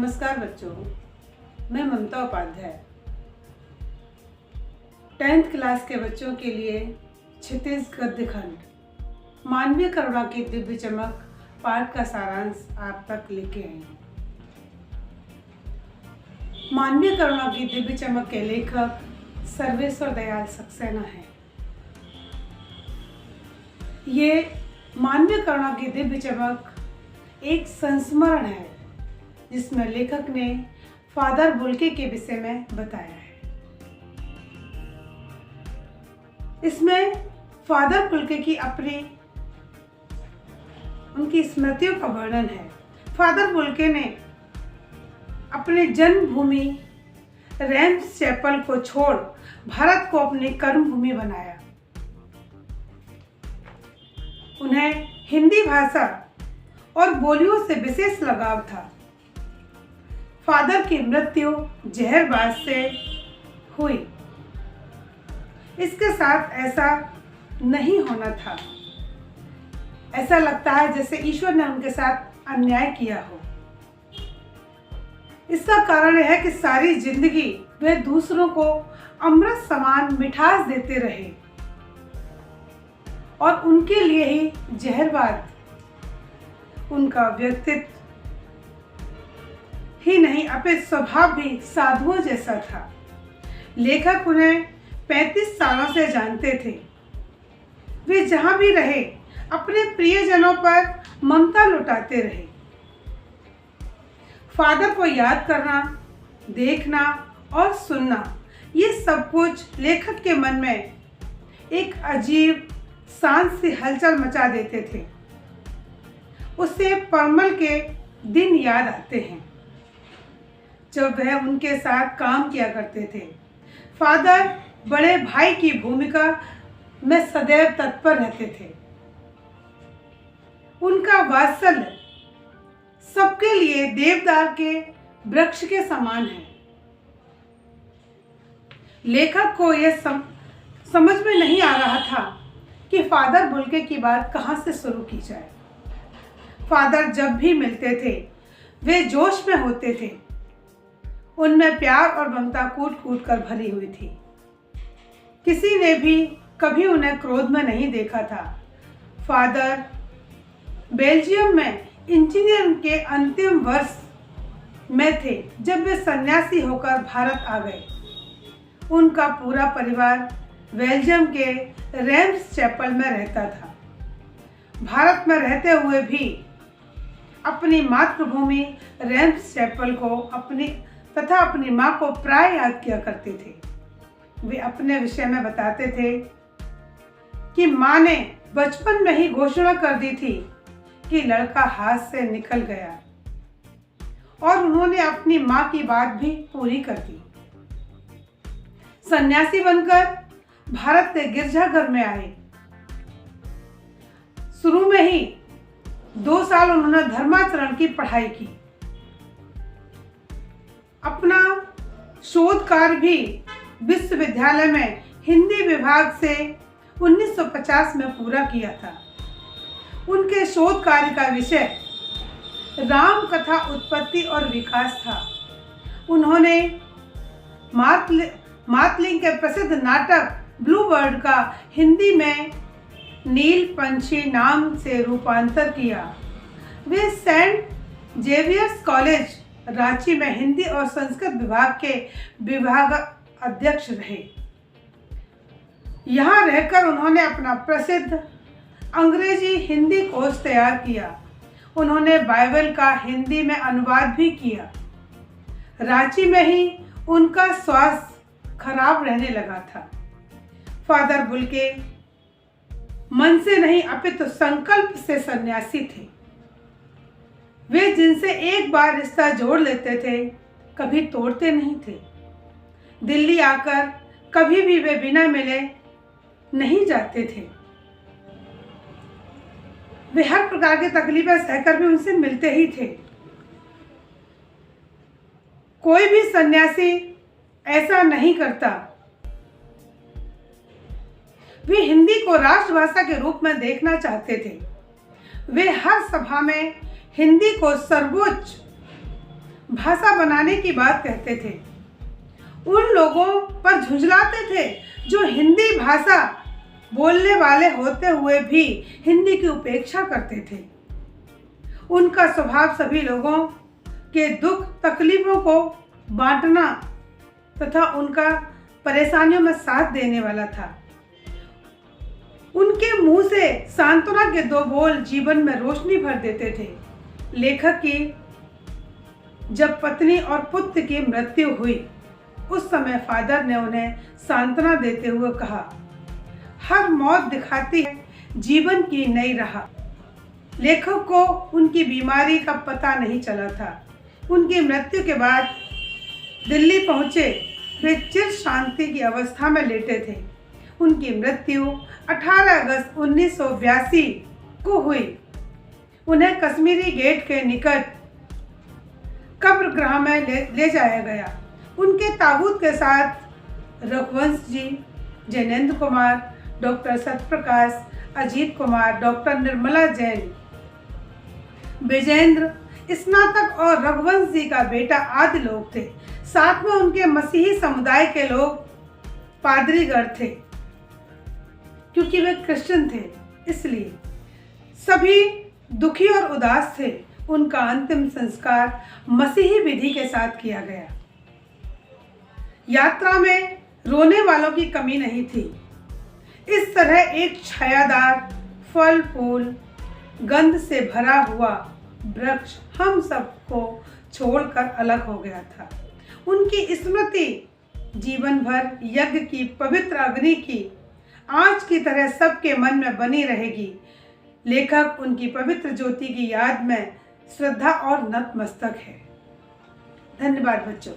नमस्कार बच्चों, मैं ममता उपाध्याय 10th क्लास के बच्चों के लिए क्षितिज गद्य खंड मानवीय करुणा की दिव्य चमक पाठ का सारांश आप तक लेके आई हूँ। मानवीय करुणा की दिव्य चमक के लेखक सर्वेश्वर दयाल सक्सेना हैं। ये मानवीय करुणा की दिव्य चमक एक संस्मरण है जिसमें लेखक ने फादर बुल्के के विषय में बताया है। इसमें फादर बुल्के की उनकी स्मृतियों का वर्णन है। फादर बुल्के ने अपने जन्मभूमि रेम्स चैपल को छोड़ भारत को अपनी कर्मभूमि बनाया। उन्हें हिंदी भाषा और बोलियों से विशेष लगाव था। फादर की मृत्यु जहरबाज से हुई। इसके साथ ऐसा नहीं होना था। ऐसा लगता है जैसे ईश्वर ने उनके साथ अन्याय किया हो। इसका कारण यह है कि सारी जिंदगी वे दूसरों को अमृत समान मिठास देते रहे और उनके लिए ही जहरबाज उनका व्यक्तित्व ही नहीं अपितु स्वभाव भी साधुओं जैसा था। लेखक उन्हें 35 सालों से जानते थे। वे जहां भी रहे अपने प्रियजनों पर ममता लुटाते रहे। फादर को याद करना, देखना और सुनना, ये सब कुछ लेखक के मन में एक अजीब शांत सी हलचल मचा देते थे। उसे परमल के दिन याद आते हैं जब वह उनके साथ काम किया करते थे। फादर बड़े भाई की भूमिका में सदैव तत्पर रहते थे। उनका वात्सल्य सबके लिए देवदार के वृक्ष के समान है। लेखक को यह समझ में नहीं आ रहा था कि फादर बुल्के की बात कहां से शुरू की जाए। फादर जब भी मिलते थे वे जोश में होते थे। उनमें प्यार और ममता कूट कूट कर भरी हुई थी। किसी ने भी कभी उन्हें क्रोध में नहीं देखा था। फादर बेल्जियम में इंजीनियरिंग के अंतिम वर्ष में थे जब वे सन्यासी होकर भारत आ गए। उनका पूरा परिवार बेल्जियम के रेम्स चैपल में रहता था। भारत में रहते हुए भी अपनी मातृभूमि रेम्स चैपल को अपनी माँ को प्राय याद किया करते थे। वे अपने विषय में बताते थे कि माँ ने बचपन में ही घोषणा कर दी थी कि लड़का हाथ से निकल गया और उन्होंने अपनी माँ की बात भी पूरी कर दी। सन्यासी बनकर भारत के गिरजाघर में आए। शुरू में ही 2 साल उन्होंने धर्माचरण की पढ़ाई की। अपना शोध कार्य भी विश्वविद्यालय में हिंदी विभाग से 1950 में पूरा किया था। उनके शोध कार्य का विषय राम कथा उत्पत्ति और विकास था। उन्होंने मातलिंग के प्रसिद्ध नाटक ब्लू बर्ड का हिंदी में नील पंछी नाम से रूपांतर किया। वे सेंट जेवियर्स कॉलेज रांची में हिंदी और संस्कृत विभाग के विभाग अध्यक्ष रहे। यहाँ रहकर उन्होंने अपना प्रसिद्ध अंग्रेजी हिंदी कोश तैयार किया। उन्होंने बाइबल का हिंदी में अनुवाद भी किया। रांची में ही उनका स्वास्थ्य खराब रहने लगा था। फादर बुल्के मन से नहीं अपितु संकल्प से सन्यासी थे। वे जिनसे एक बार रिश्ता जोड़ लेते थे कभी तोड़ते नहीं थे। दिल्ली आकर कभी भी वे बिना मिले नहीं जाते थे। वे हर प्रकार की तकलीफें सहकर भी उनसे मिलते ही थे। कोई भी सन्यासी ऐसा नहीं करता। वे हिंदी को राष्ट्रभाषा के रूप में देखना चाहते थे। वे हर सभा में हिंदी को सर्वोच्च भाषा बनाने की बात कहते थे। उन लोगों पर झुंझलाते थे जो हिंदी भाषा बोलने वाले होते हुए भी हिंदी की उपेक्षा करते थे। उनका स्वभाव सभी लोगों के दुख तकलीफों को बांटना तथा उनका परेशानियों में साथ देने वाला था। उनके मुंह से सांत्वना के दो बोल जीवन में रोशनी भर देते थे। लेखक की जब पत्नी और पुत्र की मृत्यु हुई उस समय फादर ने उन्हें सांत्वना देते हुए कहा, हर मौत दिखाती है जीवन की नई राह। लेखक को उनकी बीमारी का पता नहीं चला था। उनकी मृत्यु के बाद दिल्ली पहुंचे वे चिर शांति की अवस्था में लेटे थे। उनकी मृत्यु 18 अगस्त 1982 को हुई। उन्हें कश्मीरी गेट के निकट कब्र गृह में ले जाया गया। उनके ताबूत के साथ रघुवंश जी, जैनेन्द्र कुमार, डॉक्टर सत्यप्रकाश, अजीत कुमार, डॉक्टर निर्मला जैन, विजेंद्र स्नातक और रघुवंश जी का बेटा आदि लोग थे। साथ में उनके मसीही समुदाय के लोग पादरीगण थे, क्योंकि वे क्रिश्चियन थे, इसलिए सभी दुखी और उदास थे। उनका अंतिम संस्कार मसीही विधि के साथ किया गया। यात्रा में रोने वालों की कमी नहीं थी। इस तरह एक छायादार, फल फूल, गंध से भरा हुआ वृक्ष हम सबको छोड़कर अलग हो गया था। उनकी स्मृति जीवन भर यज्ञ की पवित्र अग्नि की आंच की तरह सबके मन में बनी रहेगी। लेखक उनकी पवित्र ज्योति की याद में श्रद्धा और नतमस्तक है। धन्यवाद बच्चों।